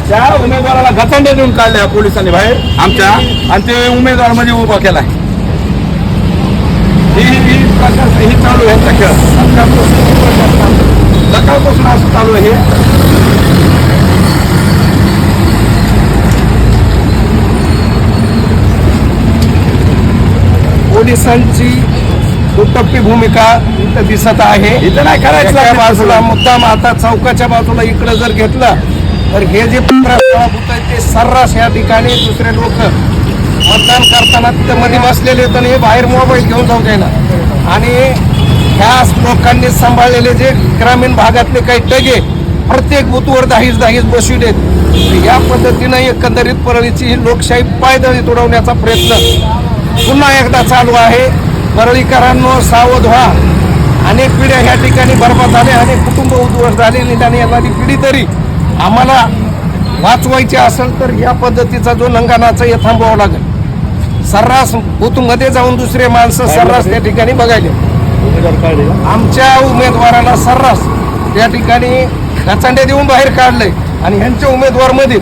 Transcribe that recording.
त्या उमेदवाराला गचंडे देऊन काढल्या पोलिसांनी बाहेर आमच्या, आणि ते उमेदवार मध्ये उभा केलाय. ही चालू आहे खेळ सकाळपासून असं चालू आहे. पोलिसांची दुटप्पी भूमिका इथं दिसत आहे. इथं नाही करायचं बाजूला मुद्दाम आता चौकाच्या बाजूला इकडे जर घेतलं तर हे जे 15 बूथ आहेत ते सर्रास या ठिकाणी दुसरे लोक मतदान करताना तिथं मध्ये बसलेले तर हे बाहेर मोबाईल घेऊन जाऊ द्यायला. आणि ह्या लोकांनी सांभाळलेले जे ग्रामीण भागातले काही टगे प्रत्येक बूथवर 10 बसविलेत. या पद्धतीनं एकंदरीत परळीची ही लोकशाही पायदळी तुडवण्याचा प्रयत्न पुन्हा एकदा चालू आहे. परळीकरांनो सावध व्हा. अनेक पिढ्या ह्या ठिकाणी बर्बाद झाल्या, अनेक कुटुंब उद्ध्वस्त झाले. निदान एखादी पिढी तरी आम्हाला वाचवायची असेल तर या पद्धतीचा जो लंघनाचा हे थांबवावं लागेल. सर्रास बूथमध्ये जाऊन दुसरे माणसं सर्रास त्या ठिकाणी बघायले. आमच्या उमेदवाराला सर्रास त्या ठिकाणी गचंडे देऊन बाहेर काढलंय आणि ह्यांच्या उमेदवार मध्ये